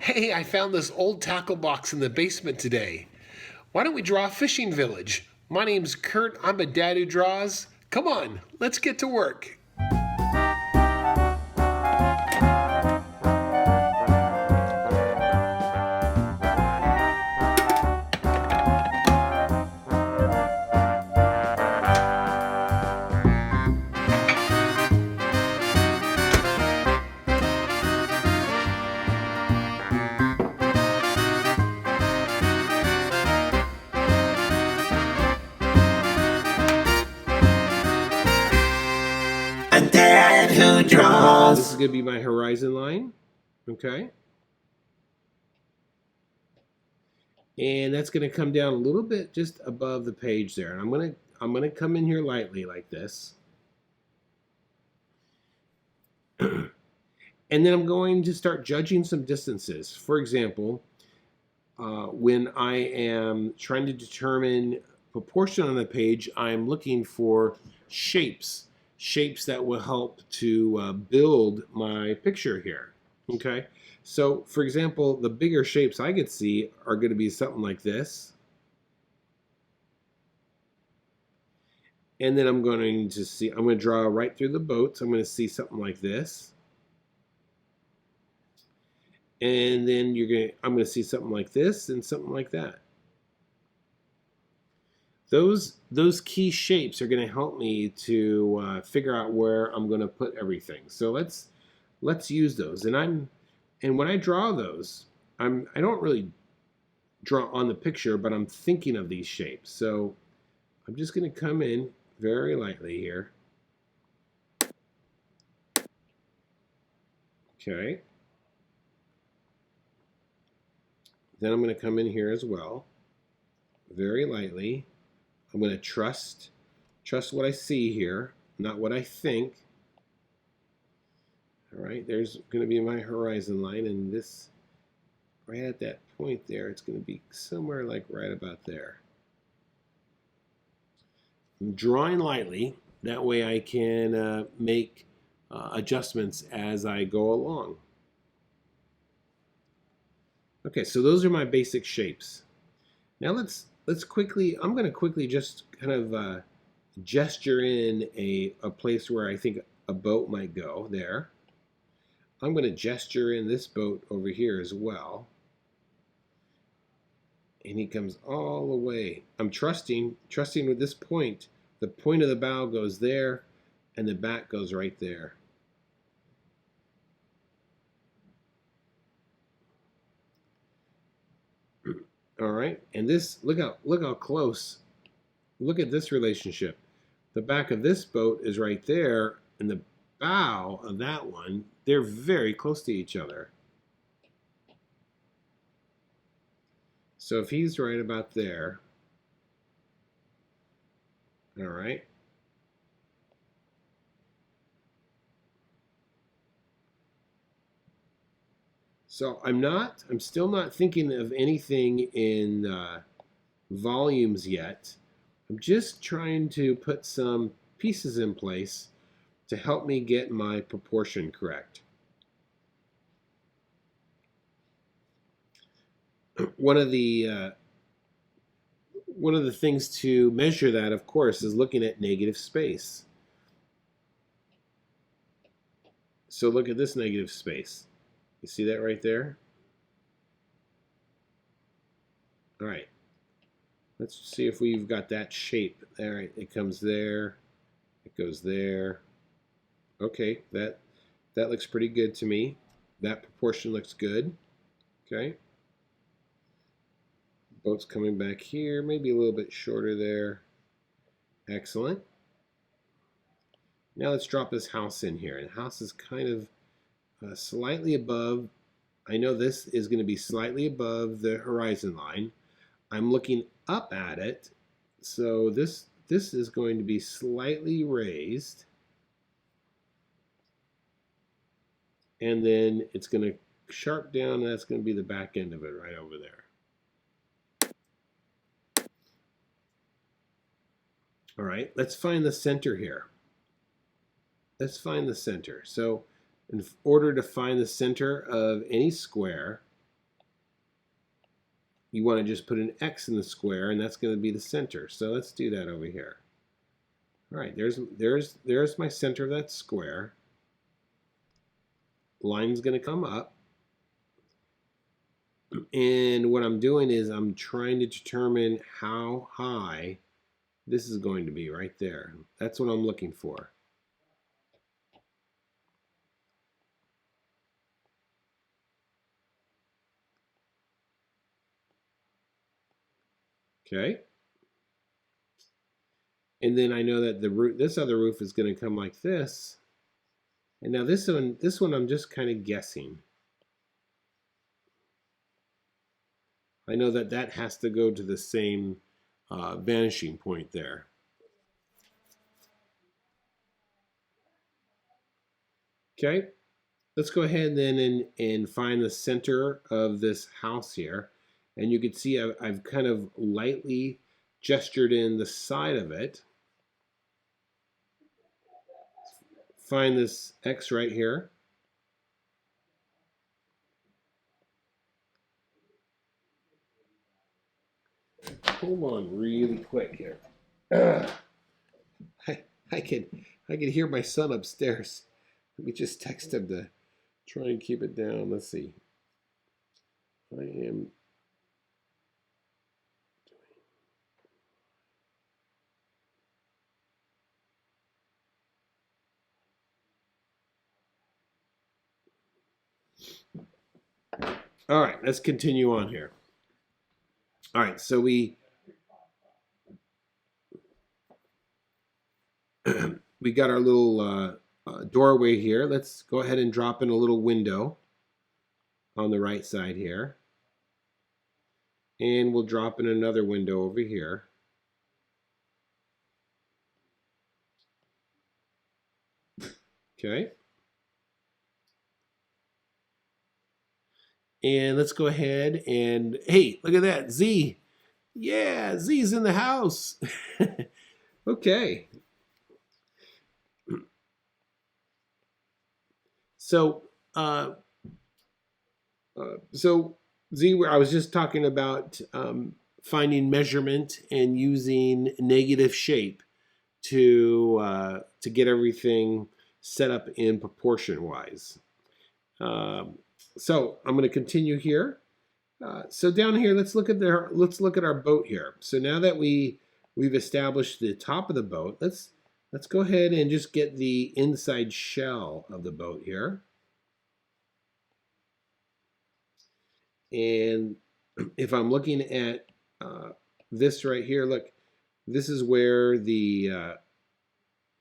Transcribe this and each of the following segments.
Hey, I found this old tackle box in the basement today. Why don't we draw a fishing village? My name's Kurt. I'm a dad who draws. Come on, let's get to work. A dad who This draws. is going to be my horizon line. Okay. And that's going to come down a little bit just above the page there. And I'm going to come in here lightly like this. And then I'm going to start judging some distances. For example, when I am trying to determine proportion on the page, I'm looking for shapes that will help to build my picture here. Okay, so for example, the bigger shapes I could see are going to be something like this. And then I'm going to draw right through the boat. So I'm going to see something like this. And then I'm going to see something like this and something like that. Those key shapes are going to help me to figure out where I'm going to put everything. So let's use those. And when I draw those, I don't really draw on the picture, but I'm thinking of these shapes. So I'm just going to come in very lightly here. Okay. Then I'm going to come in here as well, very lightly. I'm going to trust what I see here, not what I think. All right, there's going to be my horizon line, and this, right at that point there, it's going to be somewhere like right about there. I'm drawing lightly, that way I can make adjustments as I go along. Okay, so those are my basic shapes. Now let's quickly, I'm going to quickly just kind of gesture in a place where I think a boat might go there. I'm going to gesture in this boat over here as well. And he comes all the way. I'm trusting with this point. The point of the bow goes there, and the back goes right there. All right, and this, look how close. Look at this relationship. The back of this boat is right there, and the bow of that one, they're very close to each other. So if he's right about there, all right. So I'm still not thinking of anything in volumes yet. I'm just trying to put some pieces in place to help me get my proportion correct. One of the things to measure that, of course, is looking at negative space. So look at this negative space. You see that right there? All right. Let's see if we've got that shape. All right, it comes there. It goes there. Okay, that looks pretty good to me. That proportion looks good. Okay. Boat's coming back here, maybe a little bit shorter there. Excellent. Now let's drop this house in here. And the house is kind of slightly above. I know this is going to be slightly above the horizon line. I'm looking up at it, so this is going to be slightly raised. And then it's going to sharp down, and that's going to be the back end of it right over there. All right, let's find the center here. Let's find the center. So in order to find the center of any square, you want to just put an X in the square, and that's going to be the center. So let's do that over here. All right, there's my center of that square. Line's going to come up. And what I'm doing is I'm trying to determine how high this is going to be right there. That's what I'm looking for. Okay. And then I know that the roof, this other roof is going to come like this. And now this one I'm just kind of guessing. I know that that has to go to the same vanishing point there. Okay, let's go ahead then and find the center of this house here. And you can see I've kind of lightly gestured in the side of it. Find this X right here. Hold on really quick here. I, I can hear my son upstairs. Let me just text him to try and keep it down. Let's see. I am. All right, let's continue on here. All right, so we we got our little doorway here. Let's go ahead and drop in a little window on the right side here. And we'll drop in another window over here. Okay. And let's go ahead and, hey, look at that, Z. Yeah, Z's in the house. Okay. So, so Z, I was just talking about finding measurement and using negative shape to get everything set up in proportion wise. So I'm going to continue here. So down here, let's look at our boat here. So now that we've established the top of the boat, let's go ahead and just get the inside shell of the boat here. And if I'm looking at this right here, look, this is where this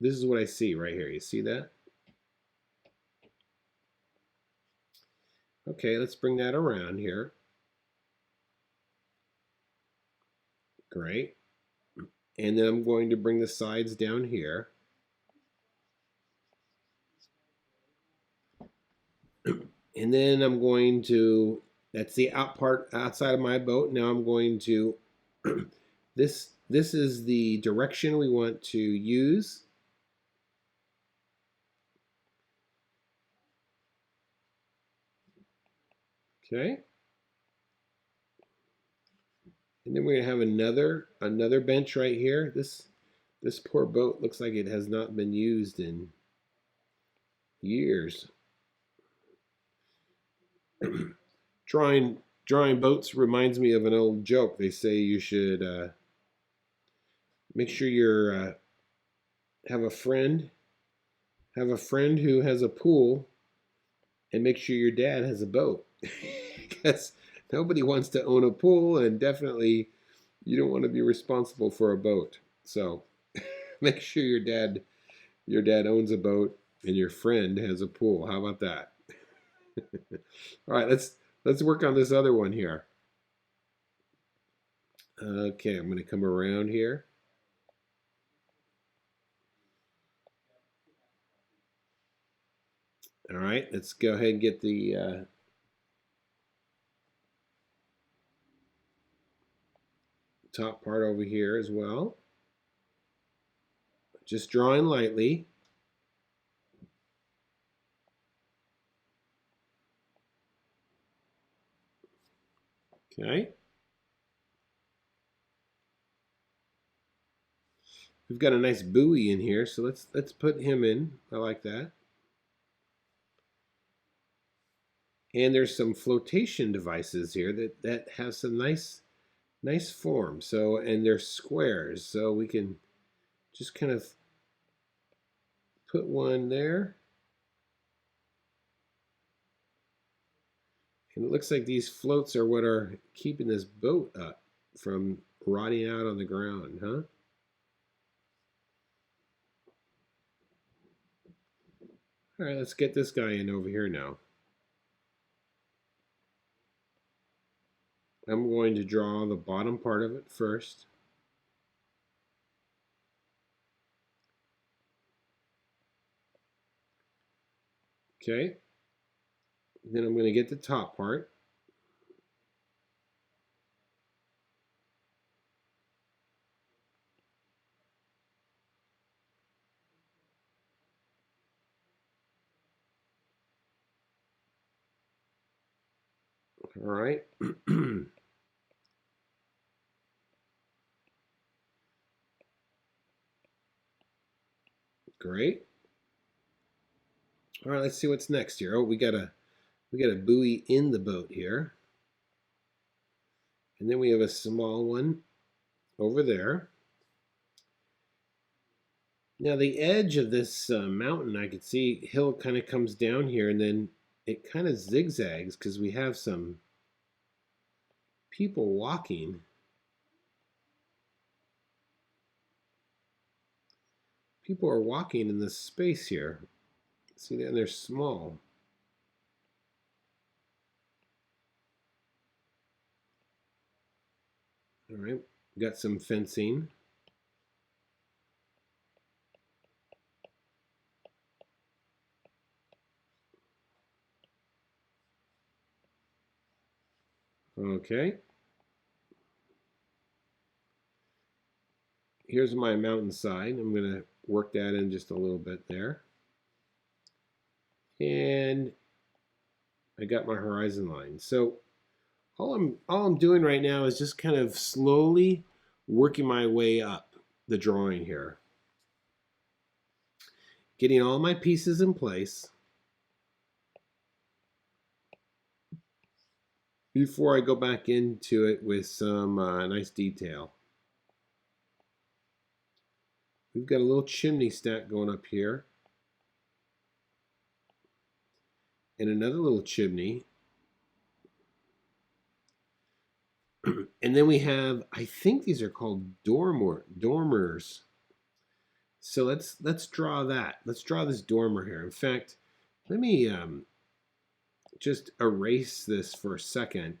is what I see right here. You see that? Okay, let's bring that around here. Great. And then I'm going to bring the sides down here. And then I'm going to, that's the out part outside of my boat. Now I'm going to, this is the direction we want to use. Okay. And then we're gonna have another bench right here. This poor boat looks like it has not been used in years. Drawing boats reminds me of an old joke. They say you should make sure you're have a friend who has a pool, and make sure your dad has a boat. Because nobody wants to own a pool, and definitely you don't want to be responsible for a boat. So make sure your dad owns a boat and your friend has a pool. How about that? All right, let's work on this other one here. Okay, I'm going to come around here. All right, let's go ahead and get the top part over here as well. Just drawing lightly. Okay. We've got a nice buoy in here, so let's put him in. I like that. And there's some flotation devices here that have some nice form. So, and they're squares, so we can just kind of put one there. And it looks like these floats are what are keeping this boat up from rotting out on the ground, huh? All right, let's get this guy in over here now. I'm going to draw the bottom part of it first. Okay. Then I'm going to get the top part. All right. Great. All right, let's see what's next here. Oh, we got a buoy in the boat here. And then we have a small one over there. Now the edge of this mountain, I could see hill kind of comes down here, and then it kind of zigzags because we have some people walking. People are walking in this space here. See that? And they're small. All right, got some fencing. Okay. Here's my mountainside. I'm going to work that in just a little bit there. And I got my horizon line. So all I'm doing right now is just kind of slowly working my way up the drawing here. Getting all my pieces in place before I go back into it with some nice detail. We've got a little chimney stack going up here. And another little chimney. And then we have, I think these are called dormers. So let's draw that. Let's draw this dormer here. In fact, let me just erase this for a second.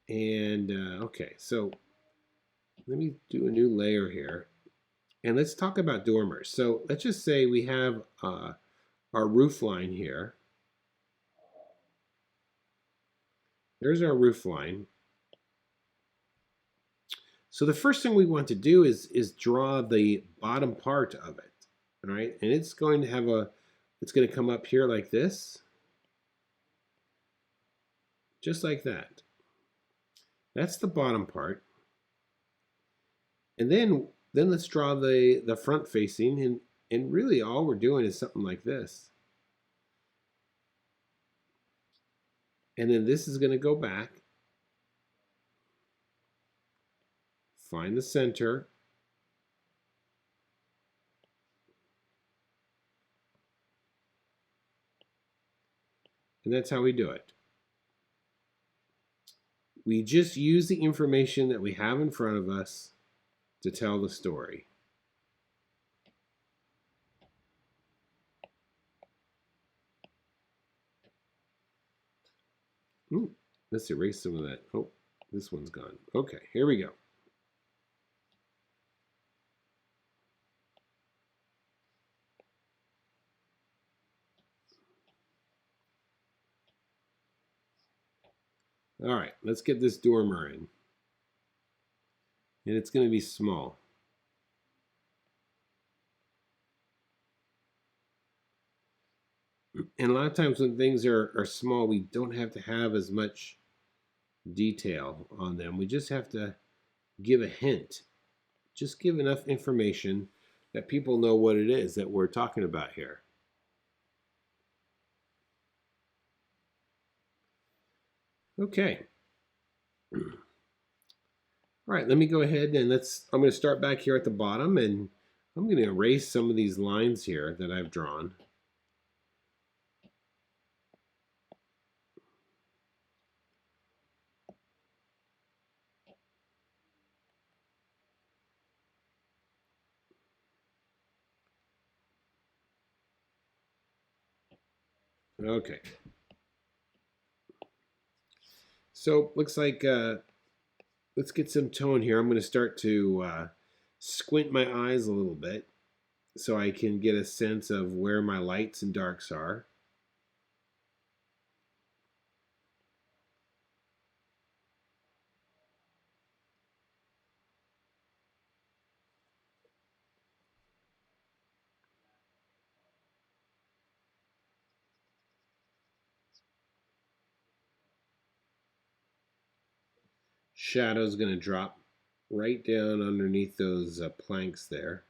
And okay, so let me do a new layer here. And let's talk about dormers. So let's just say we have our roof line here. There's our roof line. So the first thing we want to do is draw the bottom part of it, all right? And it's going to have it's going to come up here like this, just like that. That's the bottom part. And then let's draw the front facing, and really all we're doing is something like this. And then this is going to go back. Find the center. And that's how we do it. We just use the information that we have in front of us to tell the story. Ooh, let's erase some of that. Oh, this one's gone. Okay, here we go. All right, let's get this dormer in. And it's going to be small. And a lot of times when things are small, we don't have to have as much detail on them. We just have to give a hint. Just give enough information that people know what it is that we're talking about here. Okay. All right, let me go ahead and I'm going to start back here at the bottom, and I'm going to erase some of these lines here that I've drawn. Okay. So looks like let's get some tone here. I'm going to start to squint my eyes a little bit so I can get a sense of where my lights and darks are. Shadow's going to drop right down underneath those planks there.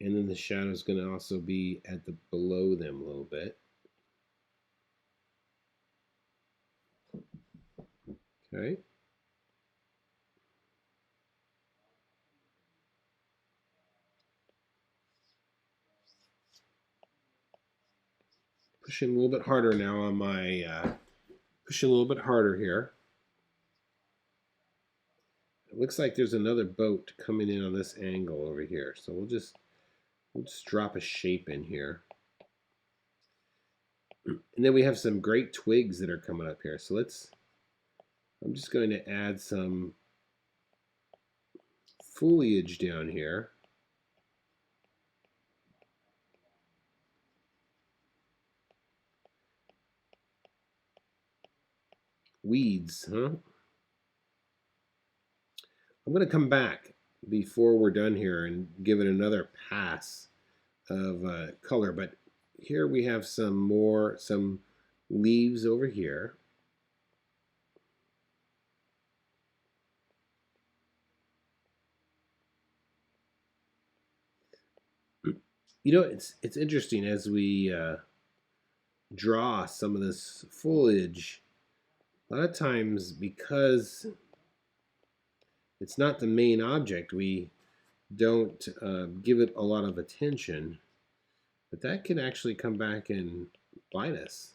And then the shadow's going to also be at the below them a little bit. Okay. Pushing a little bit harder now on my, pushing a little bit harder here. It looks like there's another boat coming in on this angle over here. So we'll just drop a shape in here. And then we have some great twigs that are coming up here. So I'm just going to add some foliage down here. Weeds, huh? I'm going to come back before we're done here and give it another pass of color. But here we have some leaves over here. You know, it's interesting as we draw some of this foliage. A lot of times, because it's not the main object, we don't give it a lot of attention. But that can actually come back and bite us.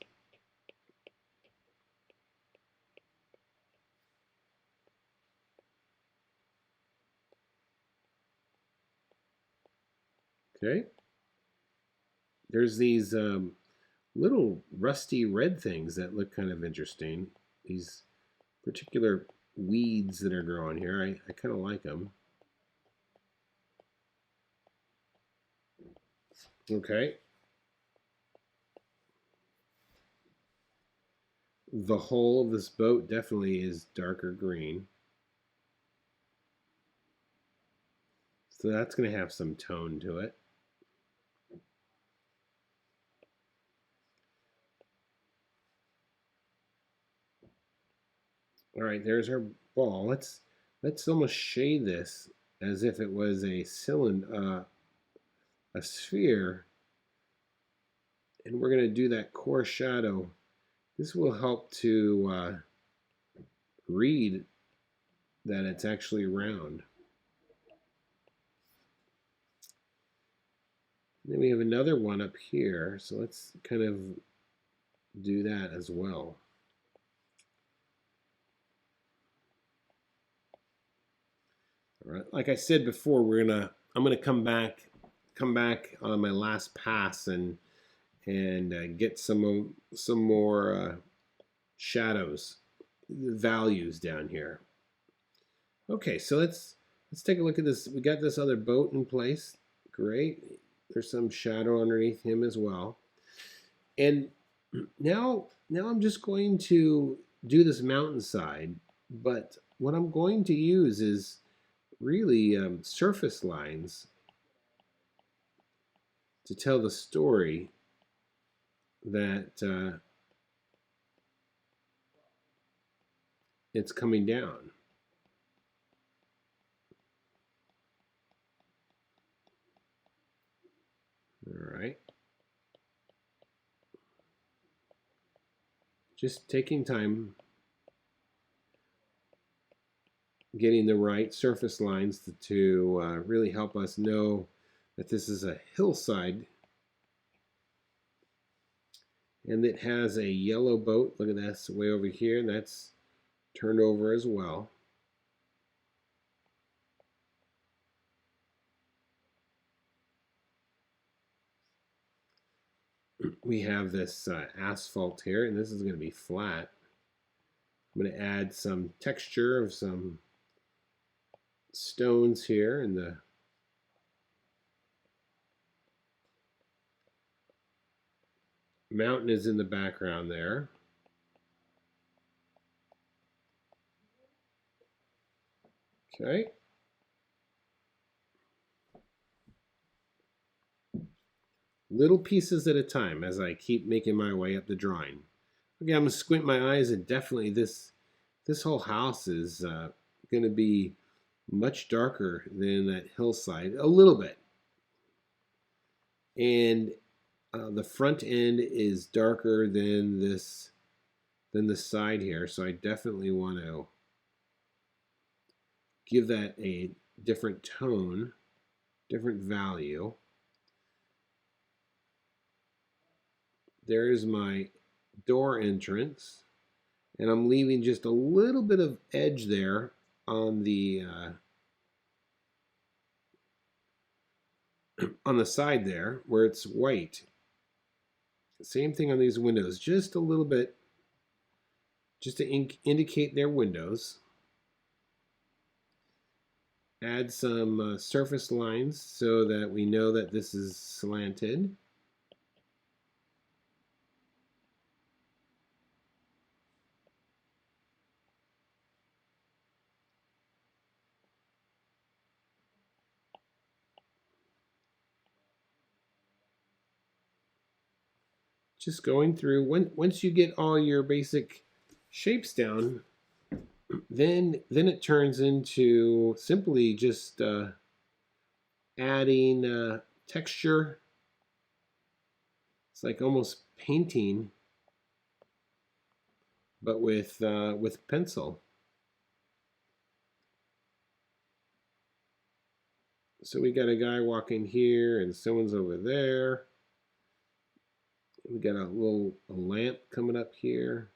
Okay. There's these little rusty red things that look kind of interesting. These particular weeds that are growing here. I kind of like them. Okay. The hull of this boat definitely is darker green. So that's going to have some tone to it. All right, there's our ball. Let's almost shade this as if it was a cylinder, a sphere, and we're going to do that core shadow. This will help to read that it's actually round. And then we have another one up here, so let's kind of do that as well. All right, like I said before, I'm gonna come back on my last pass and get some more shadows, values down here. Okay, so let's take a look at this. We got this other boat in place. Great. There's some shadow underneath him as well. And now I'm just going to do this mountainside, but what I'm going to use is really surface lines to tell the story that it's coming down. All right. Just taking time, getting the right surface lines to really help us know that this is a hillside, and it has a yellow boat. Look at that, that's way over here, and that's turned over as well. We have this asphalt here, and this is going to be flat. I'm going to add some texture of some stones here, and the mountain is in the background there. Okay. Little pieces at a time as I keep making my way up the drawing. Okay, I'm going to squint my eyes, and definitely this whole house is going to be much darker than that hillside, a little bit. And the front end is darker than the side here, so I definitely want to give that a different tone, different value. There's my door entrance, and I'm leaving just a little bit of edge there on the side there where it's white. Same thing on these windows, just a little bit, just to indicate their windows. Add some surface lines so that we know that this is slanted. Just going through, once you get all your basic shapes down, then it turns into simply just adding texture. It's like almost painting, but with pencil. So we got a guy walking here, and someone's over there. We got a lamp coming up here.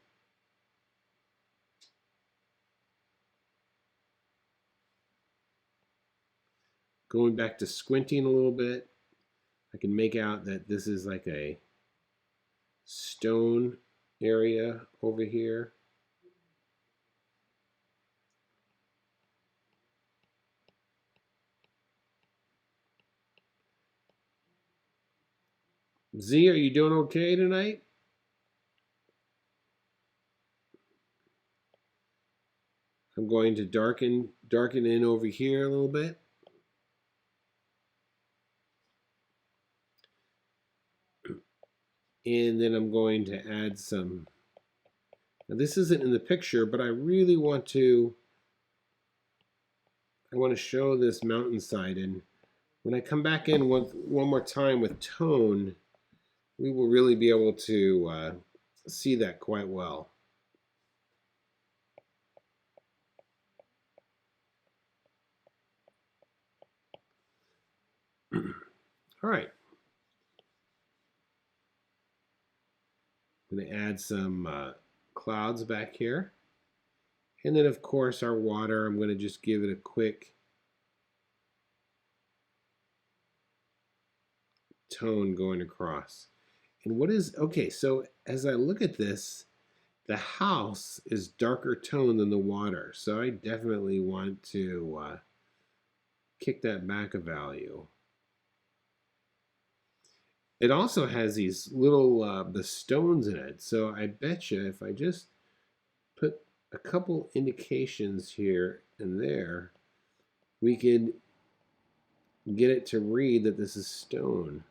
Going back to squinting a little bit, I can make out that this is like a stone area over here. Z, are you doing okay tonight? I'm going to darken in over here a little bit. And then I'm going to add some. Now this isn't in the picture, but I really want to show this mountainside, and when I come back in one more time with tone, we will really be able to see that quite well. All right. I'm going to add some clouds back here. And then, of course, our water, I'm going to just give it a quick tone going across. And what is, okay, so as I look at this, the house is darker tone than the water. So I definitely want to kick that back a value. It also has these little the stones in it. So I bet you if I just put a couple indications here and there, we could get it to read that this is stone.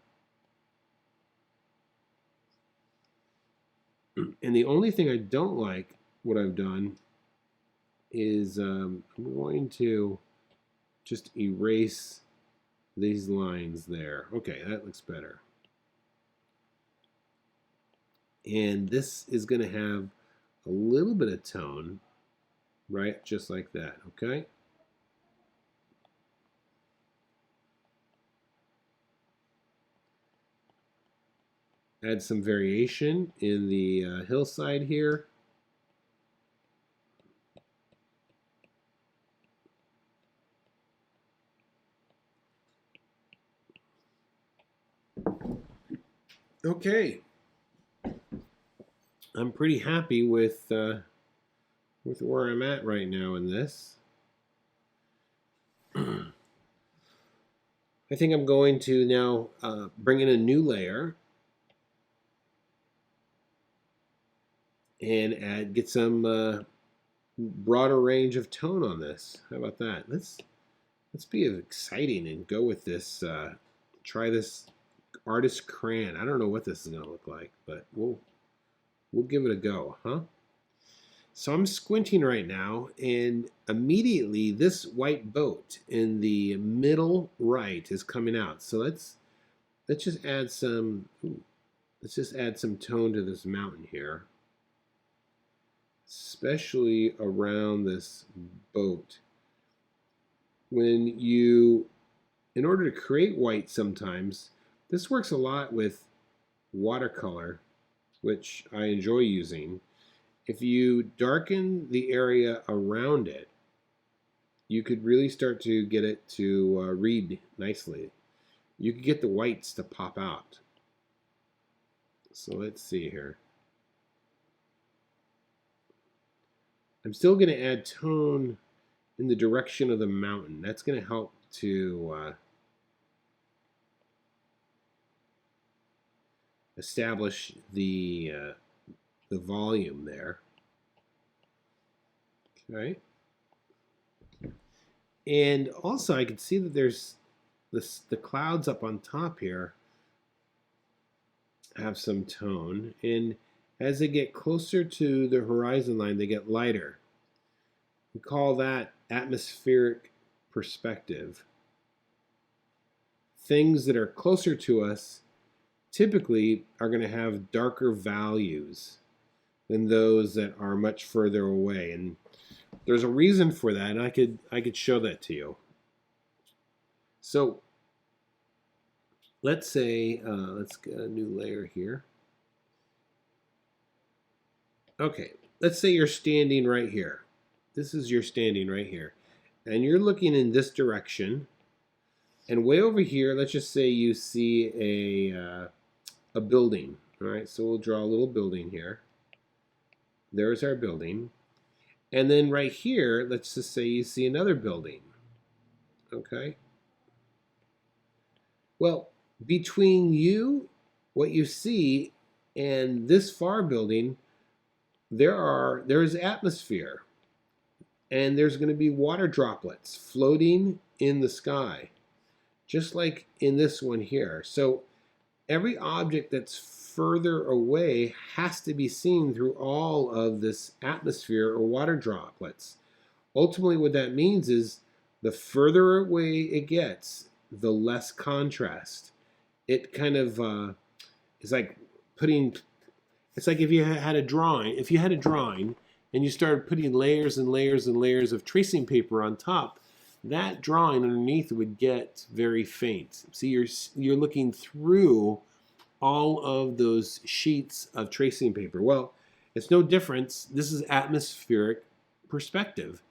And the only thing I don't like what I've done is I'm going to just erase these lines there. Okay, that looks better. And this is going to have a little bit of tone, right? Just like that, okay? Add some variation in the hillside here. Okay, I'm pretty happy with where I'm at right now in this. I think I'm going to now bring in a new layer and get some broader range of tone on this. How about that? Let's be exciting and go with this. Try this artist crayon. I don't know what this is going to look like, but we'll give it a go, huh? So I'm squinting right now, and immediately this white boat in the middle right is coming out. So let's just add some tone to this mountain here, especially around this boat. In order to create white, sometimes this works a lot with watercolor, which I enjoy using. If you darken the area around it, you could really start to get it to read nicely. You could get the whites to pop out. So let's see here. I'm still going to add tone in the direction of the mountain. That's going to help to establish the volume there. Okay. And also I can see that there's the clouds up on top here have some tone, and as they get closer to the horizon line, they get lighter. We call that atmospheric perspective. Things that are closer to us typically are going to have darker values than those that are much further away, and there's a reason for that, and I could show that to you. So let's say let's get a new layer here. Okay, let's say you're standing right here. This is you're standing right here, and you're looking in this direction, and way over here, let's just say you see a building. All right, so we'll draw a little building here. There's our building. And then right here, let's just say you see another building. Okay. Well, between you, what you see, and this far building, there is atmosphere. And there's going to be water droplets floating in the sky, just like in this one here. So every object that's further away has to be seen through all of this atmosphere or water droplets. Ultimately, what that means is the further away it gets, the less contrast. It kind of is like it's like if you had a drawing and you started putting layers and layers and layers of tracing paper on top, that drawing underneath would get very faint. See, you're looking through all of those sheets of tracing paper. Well, it's no difference. This is atmospheric perspective.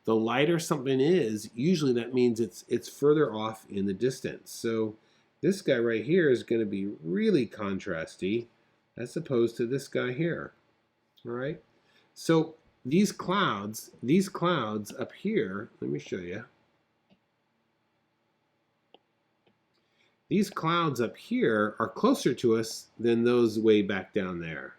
The lighter something is, usually that means it's further off in the distance. So this guy right here is going to be really contrasty as opposed to this guy here. All right. So these clouds up here, let me show you. These clouds up here are closer to us than those way back down there.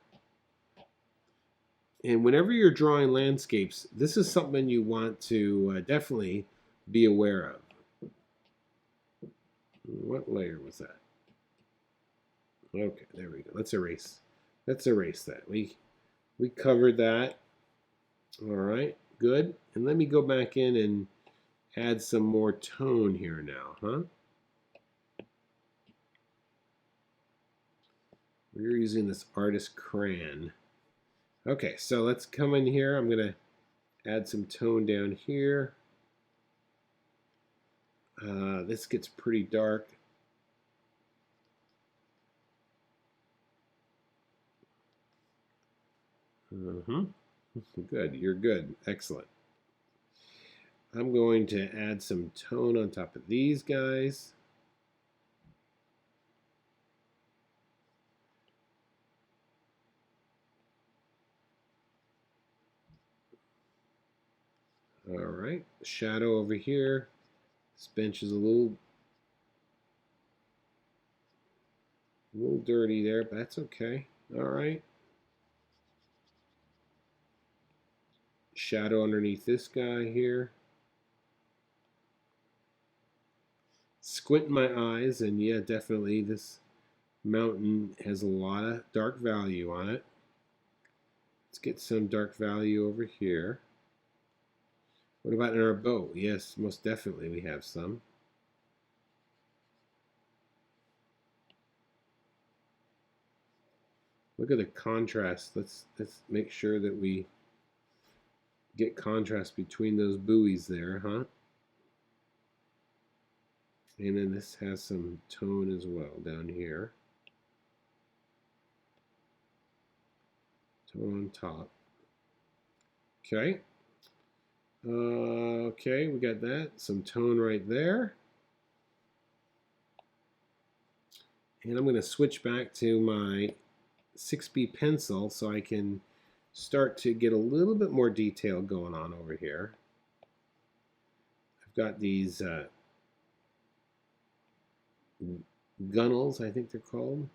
And whenever you're drawing landscapes, this is something you want to definitely be aware of. What layer was that? Okay, there we go. Let's erase that. We covered that. All right. good. And let me go back in and add some more tone here now, huh? We're using this artist crayon. Okay, so let's come in here. I'm gonna add some tone down here. This gets pretty dark. Good, you're good. Excellent. I'm going to add some tone on top of these guys. All right, shadow over here. This bench is a little dirty there, but that's okay. All right. Shadow underneath this guy here. Squint my eyes, and yeah, definitely this mountain has a lot of dark value on it. Let's get some dark value over here. What about in our boat? Yes, most definitely we have some. Look at the contrast. Let's make sure that we get contrast between those buoys there, huh? And then this has some tone as well down here. Tone on top. Okay. Okay, we got that. Some tone right there. And I'm going to switch back to my 6B pencil so I can start to get a little bit more detail going on over here. I've got these gunnels, I think they're called.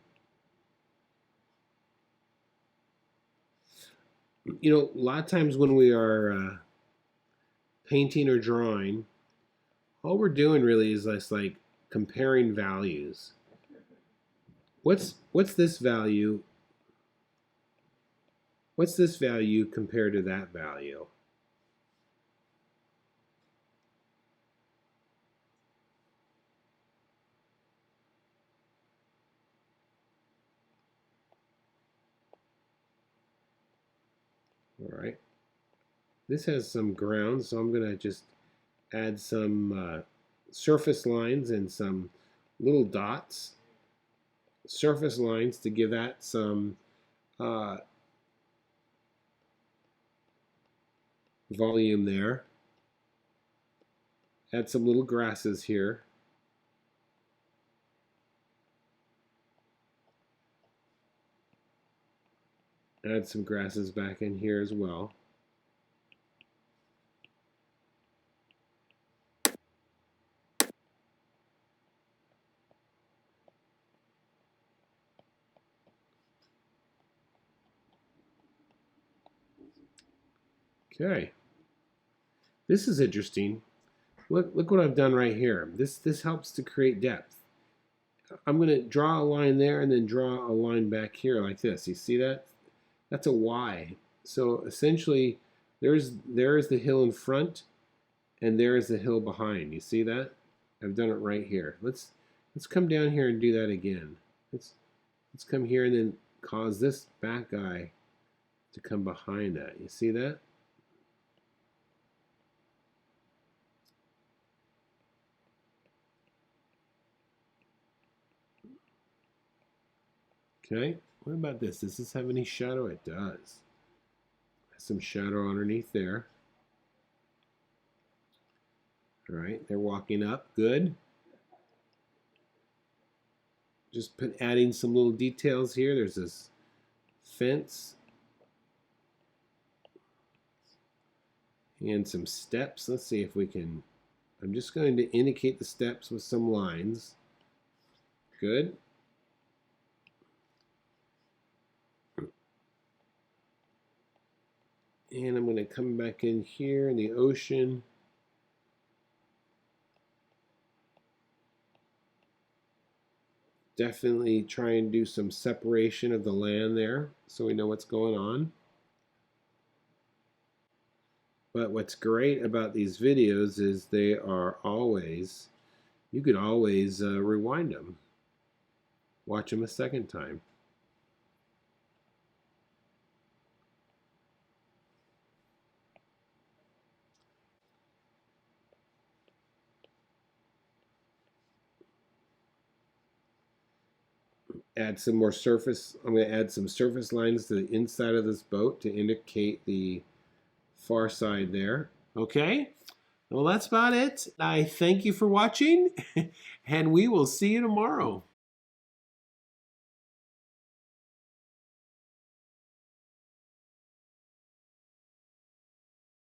You know, a lot of times when we are painting or drawing, all we're doing really is just like comparing values. What's this value? What's this value compared to that value? All right. This has some ground, so I'm going to just add some surface lines and some little dots. Surface lines to give that some volume there. Add some little grasses here. Add some grasses back in here as well. Okay. This is interesting. Look what I've done right here. This helps to create depth. I'm going to draw a line there and then draw a line back here like this. You see that? That's a Y. So essentially, there's the hill in front, and there is the hill behind. You see that? I've done it right here. Let's come down here and do that again. Let's come here and then cause this back guy to come behind that. You see that? Okay. What about this? Does this have any shadow? It does. Some shadow underneath there. All right, they're walking up. Good. Just adding some little details here. There's this fence and some steps. Let's see if we can. I'm just going to indicate the steps with some lines. Good. And I'm going to come back in here in the ocean. Definitely try and do some separation of the land there so we know what's going on. But what's great about these videos is they are always, you can always rewind them, watch them a second time. Add some more surface. I'm going to add some surface lines to the inside of this boat to indicate the far side there. Okay, well, that's about it. I thank you for watching, and we will see you tomorrow.